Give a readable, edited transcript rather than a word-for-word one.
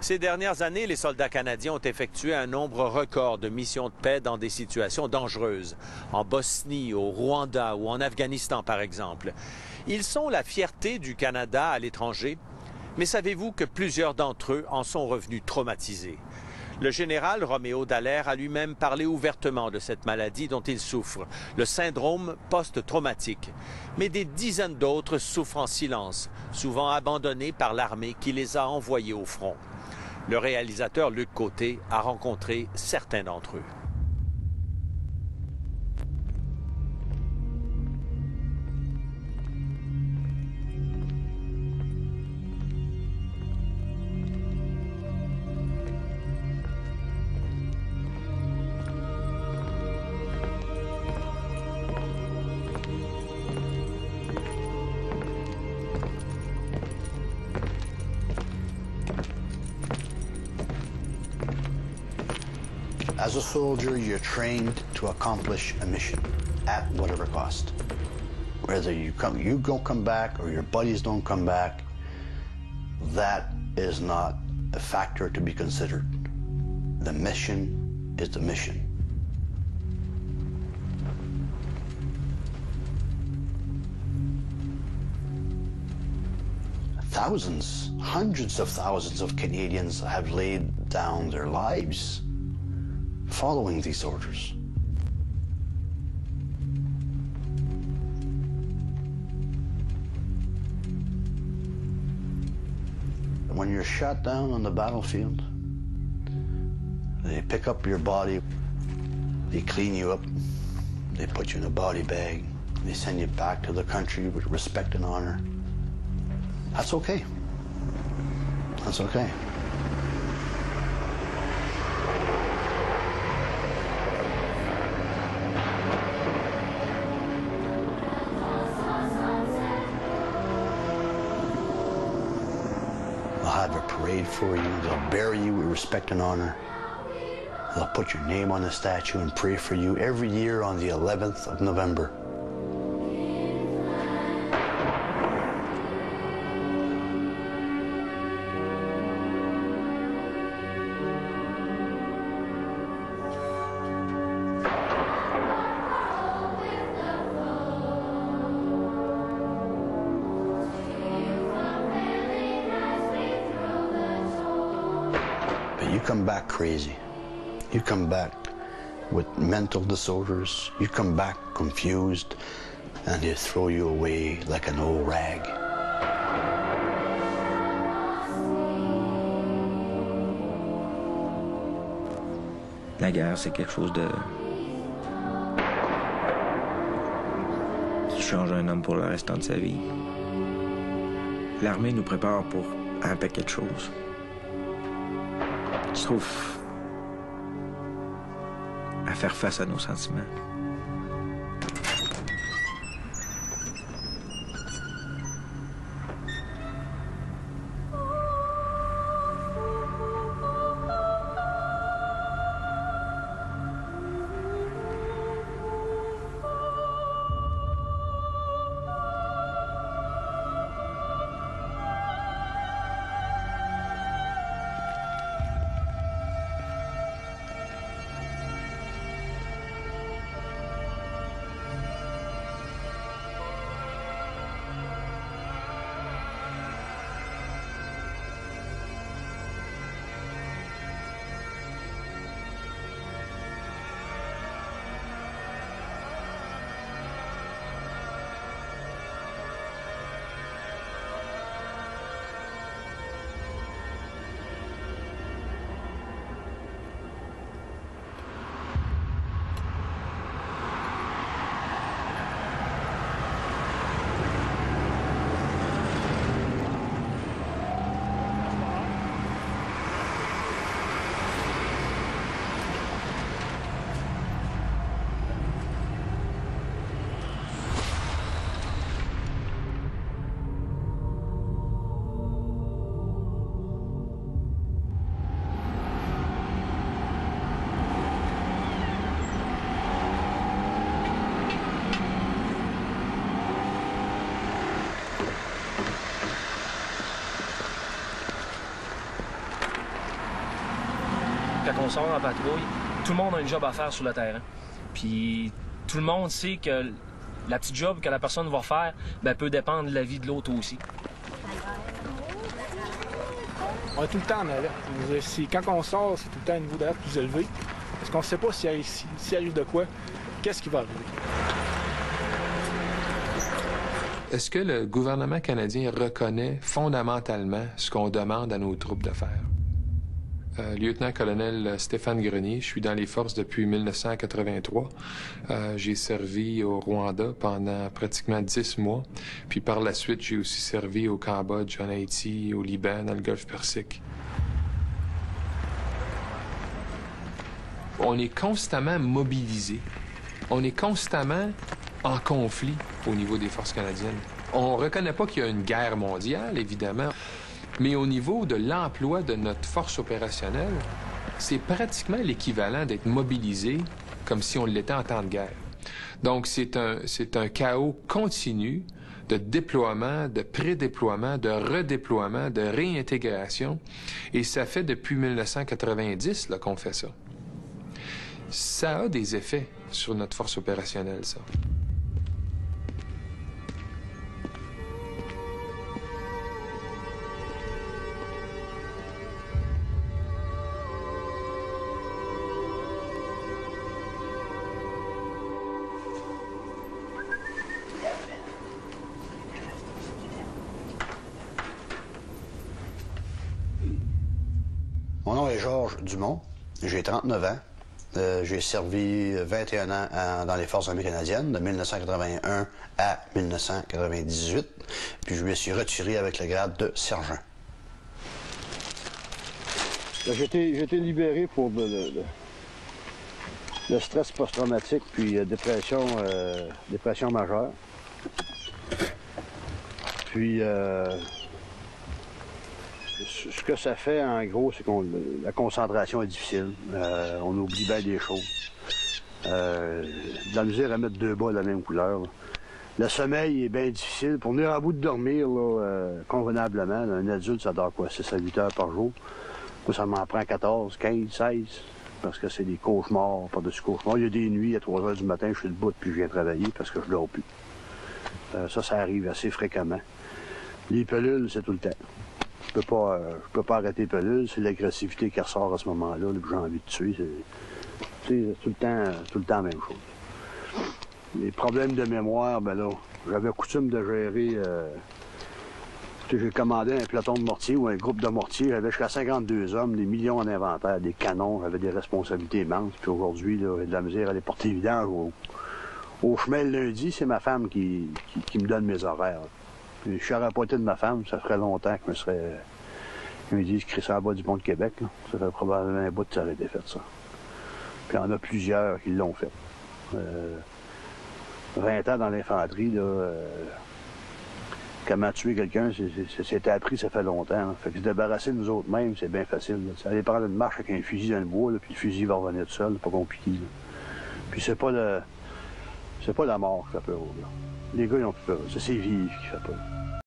Ces dernières années, les soldats canadiens ont effectué un nombre record de missions de paix dans des situations dangereuses, en Bosnie, au Rwanda ou en Afghanistan par exemple. Ils sont la fierté du Canada à l'étranger, mais savez-vous que plusieurs d'entre eux en sont revenus traumatisés? Le général Roméo Dallaire a lui-même parlé ouvertement de cette maladie dont il souffre, le syndrome post-traumatique. Mais des dizaines d'autres souffrent en silence, souvent abandonnés par l'armée qui les a envoyés au front. Le réalisateur Luc Côté a rencontré certains d'entre eux. As a soldier, you're trained to accomplish a mission at whatever cost. Whether you don't come back or your buddies don't come back, that is not a factor to be considered. The mission is the mission. Thousands, hundreds of thousands of Canadians have laid down their lives following these orders. When you're shot down on the battlefield, they pick up your body, they clean you up, they put you in a body bag, they send you back to the country with respect and honor. That's okay. That's okay. They'll have a parade for you. They'll bury you with respect and honor. They'll put your name on the statue and pray for you every year on the 11th of November. You come back crazy. You come back with mental disorders. You come back confused, and they throw you away like an old rag. La guerre, c'est quelque chose qui change un homme pour le restant de sa vie. L'armée nous prépare pour un paquet de choses. Je trouve à faire face à nos sentiments. quand on sort en patrouille, tout le monde a une job à faire sur le terrain. Puis tout le monde sait que la petite job que la personne va faire peut dépendre de la vie de l'autre aussi. On est tout le temps en alerte. Quand on sort, c'est tout le temps un niveau d'alerte plus élevé. Parce qu'on ne sait pas s'il arrive de quoi, qu'est-ce qui va arriver. Est-ce que le gouvernement canadien reconnaît fondamentalement ce qu'on demande à nos troupes de faire? Lieutenant-colonel Stéphane Grenier, je suis dans les forces depuis 1983. J'ai servi au Rwanda pendant pratiquement 10 mois. Puis par la suite, j'ai aussi servi au Cambodge, en Haïti, au Liban, dans le Golfe Persique. On est constamment mobilisé. On est constamment en conflit au niveau des forces canadiennes. On ne reconnaît pas qu'il y a une guerre mondiale, évidemment. Mais au niveau de l'emploi de notre force opérationnelle, c'est pratiquement l'équivalent d'être mobilisé comme si on l'était en temps de guerre. Donc, c'est un chaos continu de déploiement, de prédéploiement, de redéploiement, de réintégration. Et ça fait depuis 1990 là, qu'on fait ça. Ça a des effets sur notre force opérationnelle, ça. Mon nom est Georges Dumont, j'ai 39 ans. J'ai servi 21 ans dans les Forces armées canadiennes, de 1981 à 1998. Puis je me suis retiré avec le grade de sergent. J'ai été libéré pour le stress post-traumatique puis dépression majeure. Puis ce que ça fait, en gros, c'est que la concentration est difficile. On oublie bien des choses. De la misère à mettre deux bas de la même couleur. Là. Le sommeil est bien difficile. Pour venir à bout de dormir là, convenablement, là, un adulte, ça dort quoi, 6 à 8 heures par jour. Moi, ça m'en prend 14, 15, 16, parce que c'est des cauchemars par-dessus cauchemars. Il y a des nuits, à 3 heures du matin, je suis debout puis je viens travailler parce que je dors plus. Ça arrive assez fréquemment. Les pilules, c'est tout le temps. Je peux pas arrêter les pilules, c'est l'agressivité qui ressort à ce moment-là, là, j'ai envie de tuer. C'est tout le temps la même chose. Les problèmes de mémoire, ben là, j'avais coutume de gérer... j'ai commandé un peloton de mortier ou un groupe de mortiers. J'avais jusqu'à 52 hommes, des millions en inventaire, des canons, j'avais des responsabilités immenses. Puis aujourd'hui, j'ai de la misère à les porter vidange. Au chemin le lundi, c'est ma femme qui me donne mes horaires. Puis, je n'aurais pas été de ma femme, ça ferait longtemps que je me serais... Ils me disent qu'ils crient ça en bas du pont de Québec. Là. Ça fait probablement un bout que ça aurait été fait, ça. Puis il y en a plusieurs qui l'ont fait. 20 ans dans l'infanterie, là... Comment tuer quelqu'un, c'est appris, ça fait longtemps. Là. Fait que se débarrasser de nous autres mêmes, c'est bien facile. Là. Aller prendre une marche avec un fusil dans le bois, là, puis le fusil va revenir tout seul, c'est pas compliqué. Là. Puis c'est pas la mort qui fait peur. Là. Les gars, ils ont plus peur. C'est ses vies qui fait peur.